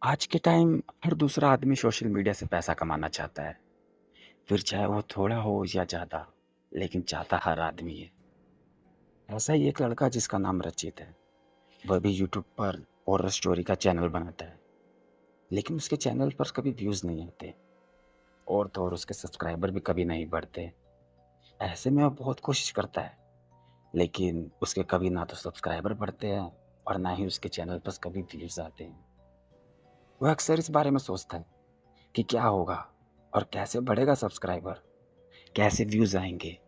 आज के टाइम हर दूसरा आदमी सोशल मीडिया से पैसा कमाना चाहता है। फिर चाहे वो थोड़ा हो या ज़्यादा, लेकिन चाहता हर आदमी है। ऐसा ही एक लड़का जिसका नाम रचित है, वह भी यूट्यूब पर हॉरर स्टोरी का चैनल बनाता है। लेकिन उसके चैनल पर कभी व्यूज़ नहीं आते और तो और उसके सब्सक्राइबर भी कभी नहीं बढ़ते। ऐसे में वो बहुत कोशिश करता है, लेकिन उसके कभी ना तो सब्सक्राइबर बढ़ते हैं और ना ही उसके चैनल पर कभी व्यूज़ आते हैं। वह अक्सर इस बारे में सोचता है कि क्या होगा और कैसे बढ़ेगा सब्सक्राइबर, कैसे व्यूज़ आएँगे,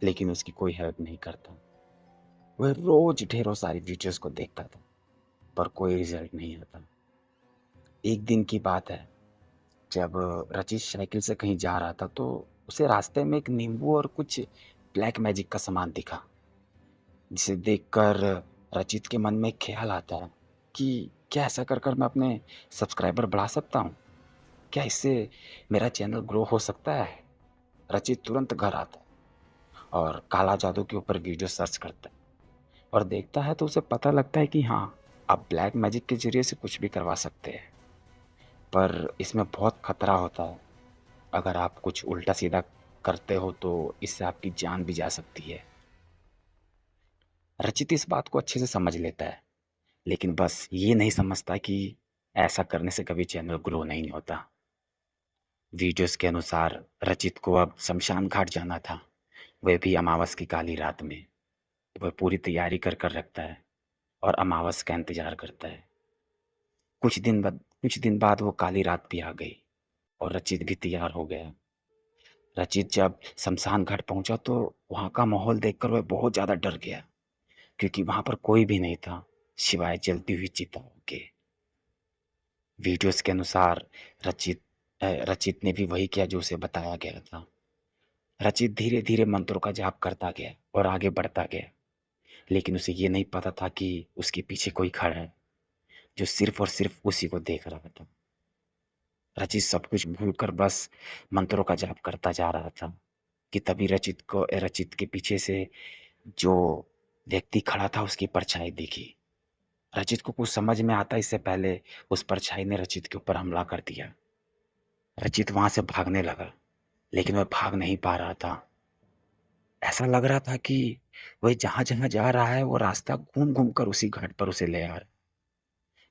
लेकिन उसकी कोई हेल्प नहीं करता। वह रोज़ ढेरों सारी वीडियोज़ को देखता था, पर कोई रिज़ल्ट नहीं आता। एक दिन की बात है, जब रचित साइकिल से कहीं जा रहा था, तो उसे रास्ते में एक नींबू और कुछ ब्लैक मैजिक का सामान दिखा, जिसे देखकर रचित के मन में एक ख़्याल आता है कि क्या ऐसा कर कर मैं अपने सब्सक्राइबर बढ़ा सकता हूँ? क्या इससे मेरा चैनल ग्रो हो सकता है? रचित तुरंत घर आता है और काला जादू के ऊपर वीडियो सर्च करता है। और देखता है तो उसे पता लगता है कि हाँ, आप ब्लैक मैजिक के ज़रिए से कुछ भी करवा सकते हैं। पर इसमें बहुत खतरा होता है। अगर आप कुछ उल्टा-सीधा करते हो तो इससे आपकी जान भी जा सकती है। रचित इस बात को अच्छे से समझ लेता है, लेकिन बस ये नहीं समझता कि ऐसा करने से कभी चैनल ग्रो नहीं होता। वीडियोज़ के अनुसार रचित को अब शमशान घाट जाना था, वह भी अमावस की काली रात में। वह पूरी तैयारी कर रखता है और अमावस का इंतज़ार करता है। कुछ दिन बाद वो काली रात भी आ गई और रचित भी तैयार हो गया। रचित जब शमशान घाट पहुँचा तो वहाँ का माहौल देखकर वह बहुत ज़्यादा डर गया, क्योंकि वहाँ पर कोई भी नहीं था सिवाय जलती हुई चिताओं के। वीडियोज़ के अनुसार रचित ने भी वही किया जो उसे बताया गया था। रचित धीरे-धीरे मंत्रों का जाप करता गया और आगे बढ़ता गया, लेकिन उसे ये नहीं पता था कि उसके पीछे कोई खड़ा है, जो सिर्फ़ और सिर्फ़ उसी को देख रहा था। रचित सब कुछ भूलकर बस मंत्रों का जाप करता जा रहा था कि तभी रचित के पीछे से जो व्यक्ति खड़ा था उसकी परछाई दिखी। रचित को कुछ समझ में आता इससे पहले उस परछाई ने रचित के ऊपर हमला कर दिया। रचित वहां से भागने लगा, लेकिन वह भाग नहीं पा रहा था। ऐसा लग रहा था कि वह जहां जहां जा रहा है वो रास्ता घूम घूम कर उसी घाट पर उसे ले आ रहा है।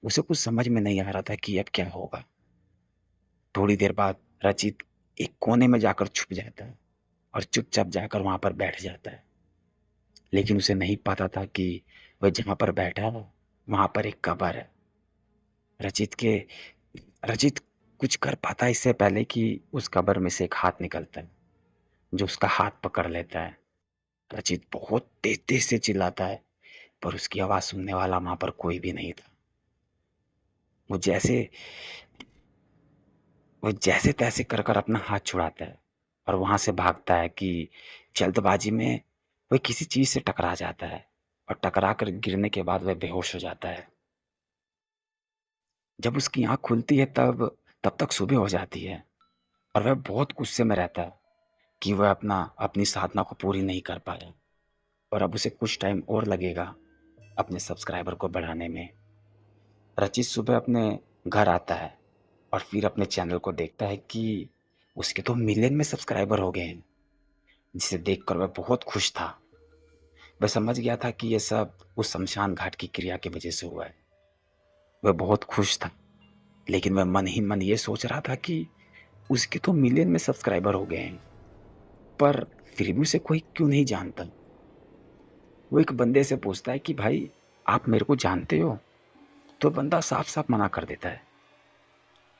उसे कुछ समझ में नहीं आ रहा था कि अब क्या होगा। थोड़ी देर बाद रचित एक कोने में जाकर छुप जाता है और चुपचाप जाकर वहाँ पर बैठ जाता है। लेकिन उसे नहीं पता था कि वह जहाँ पर बैठा है, वहाँ पर एक कब्र है। रचित के रचित कुछ कर पाता है इससे पहले कि उस कब्र में से एक हाथ निकलता है, जो उसका हाथ पकड़ लेता है। रचित बहुत तेज़-तेज़ से चिल्लाता है, पर उसकी आवाज़ सुनने वाला वहाँ पर कोई भी नहीं था। वो जैसे वो जैसे-तैसे कर कर अपना हाथ छुड़ाता है और वहाँ से भागता है कि जल्दबाजी में वह किसी चीज़ से टकरा जाता है और टकरा कर गिरने के बाद वह बेहोश हो जाता है। जब उसकी आँख खुलती है तब तक सुबह हो जाती है और वह बहुत गुस्से में रहता है कि वह अपनी साधना को पूरी नहीं कर पाया और अब उसे कुछ टाइम और लगेगा अपने सब्सक्राइबर को बढ़ाने में। रचित सुबह अपने घर आता है और फिर अपने चैनल को देखता है कि उसके तो मिलियन में सब्सक्राइबर हो गए हैं, जिसे देखकर वह बहुत खुश था। वह समझ गया था कि ये सब उस शमशान घाट की क्रिया की वजह से हुआ है। वह बहुत खुश था, लेकिन वह मन ही मन ये सोच रहा था कि उसके तो मिलियन में सब्सक्राइबर हो गए हैं, पर फिर भी उसे कोई क्यों नहीं जानता। वो एक बंदे से पूछता है कि भाई, आप मेरे को जानते हो? तो बंदा साफ-साफ मना कर देता है।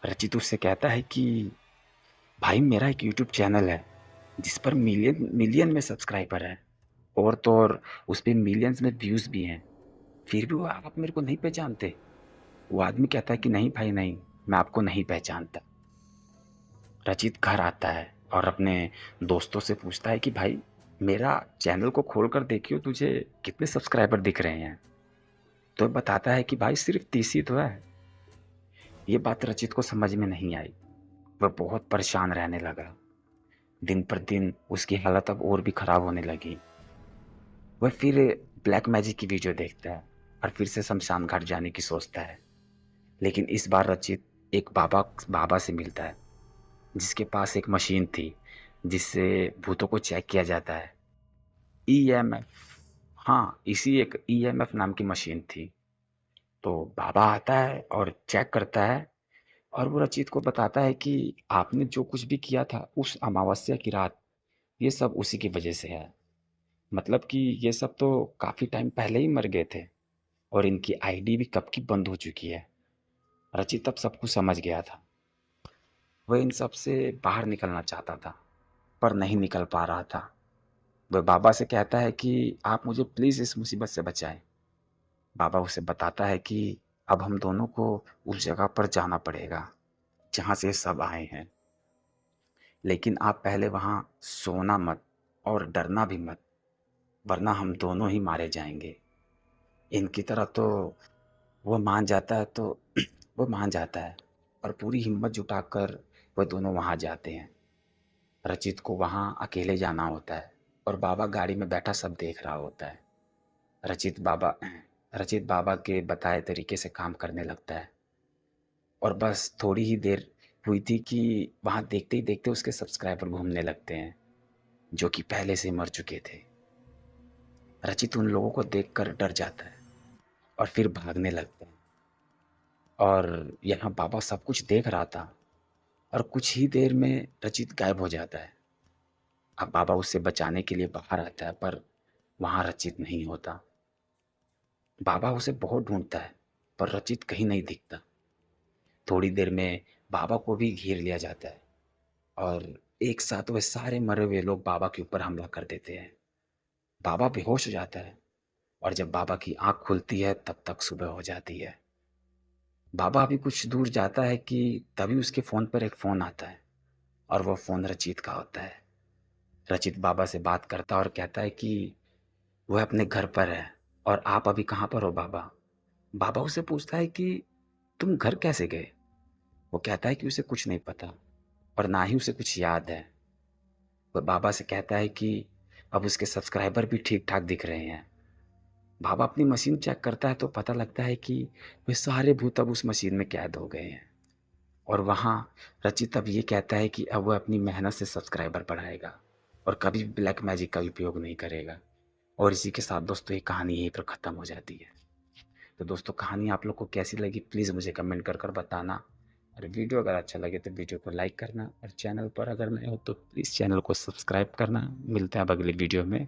रचित उससे कहता है कि भाई, मेरा एक यूट्यूब चैनल है, जिस पर मिलियन मिलियन में सब्सक्राइबर हैं और तो और उस पे मिलियंस में व्यूज़ भी हैं। फिर भी वो आप मेरे को नहीं पहचानते? वो आदमी कहता है कि नहीं भाई नहीं, मैं आपको नहीं पहचानता। रचित घर आता है और अपने दोस्तों से पूछता है कि भाई, मेरा चैनल को खोल कर देखियो, तुझे कितने सब्सक्राइबर दिख रहे हैं? तो बताता है कि भाई सिर्फ़ 30 ही तो है। ये बात रचित को समझ में नहीं आई। वह बहुत परेशान रहने लगा। दिन पर दिन उसकी हालत अब और भी खराब होने लगी। वह फिर ब्लैक मैजिक की वीडियो देखता है और फिर से शमशान घाट जाने की सोचता है। लेकिन इस बार रचित एक बाबा बाबा से मिलता है, जिसके पास एक मशीन थी, जिससे भूतों को चेक किया जाता है। ईएमएफ, हाँ, इसी एक ईएमएफ नाम की मशीन थी। तो बाबा आता है और चेक करता है और वो रचित को बताता है कि आपने जो कुछ भी किया था उस अमावस्या की रात, ये सब उसी की वजह से है। मतलब कि ये सब तो काफ़ी टाइम पहले ही मर गए थे और इनकी आईडी भी कब की बंद हो चुकी है। रचित अब सब कुछ समझ गया था। वह इन सब से बाहर निकलना चाहता था, पर नहीं निकल पा रहा था। वह बाबा से कहता है कि आप मुझे प्लीज़ इस मुसीबत से बचाएं। बाबा उसे बताता है कि अब हम दोनों को उस जगह पर जाना पड़ेगा जहाँ से सब आए हैं, लेकिन आप पहले वहाँ सोना मत और डरना भी मत, वरना हम दोनों ही मारे जाएंगे। इनकी तरह तो वह मान जाता है, तो वो मान जाता है और पूरी हिम्मत जुटाकर वह दोनों वहाँ जाते हैं। रचित को वहाँ अकेले जाना होता है और बाबा गाड़ी में बैठा सब देख रहा होता है। रचित बाबा रचित बाबा के बताए तरीके से काम करने लगता है और बस थोड़ी ही देर हुई थी कि वहाँ देखते ही देखते उसके सब्सक्राइबर घूमने लगते हैं, जो कि पहले से मर चुके थे। रचित उन लोगों को देखकर डर जाता है और फिर भागने लगता है। और यहाँ बाबा सब कुछ देख रहा था और कुछ ही देर में रचित गायब हो जाता है। अब बाबा उसे बचाने के लिए बाहर आता है, पर वहाँ रचित नहीं होता। बाबा उसे बहुत ढूंढता है, पर रचित कहीं नहीं दिखता। थोड़ी देर में बाबा को भी घेर लिया जाता है और एक साथ वे सारे मरे हुए लोग बाबा के ऊपर हमला कर देते हैं। बाबा बेहोश हो जाता है और जब बाबा की आंख खुलती है तब तक सुबह हो जाती है। बाबा अभी कुछ दूर जाता है कि तभी उसके फ़ोन पर एक फ़ोन आता है और वह फ़ोन रचित का होता है। रचित बाबा से बात करता है और कहता है कि वह अपने घर पर है और आप अभी कहाँ पर हो बाबा? बाबा उससे पूछता है कि तुम घर कैसे गए? वो कहता है कि उसे कुछ नहीं पता और ना ही उसे कुछ याद है। वह बाबा से कहता है कि अब उसके सब्सक्राइबर भी ठीक-ठाक दिख रहे हैं। बाबा अपनी मशीन चेक करता है तो पता लगता है कि वे सारे भूत अब उस मशीन में कैद हो गए हैं। और वहाँ रचित अब ये कहता है कि अब वह अपनी मेहनत से सब्सक्राइबर बढ़ाएगा और कभी भी ब्लैक मैजिक का उपयोग नहीं करेगा। और इसी के साथ दोस्तों ये कहानी यहीं पर ख़त्म हो जाती है। तो दोस्तों कहानी आप लोग को कैसी लगी प्लीज़ मुझे कमेंट कर बताना। और वीडियो अगर अच्छा लगे तो वीडियो को लाइक करना और चैनल पर अगर नए हो तो प्लीज़ चैनल को सब्सक्राइब करना। मिलते हैं अब अगले वीडियो में।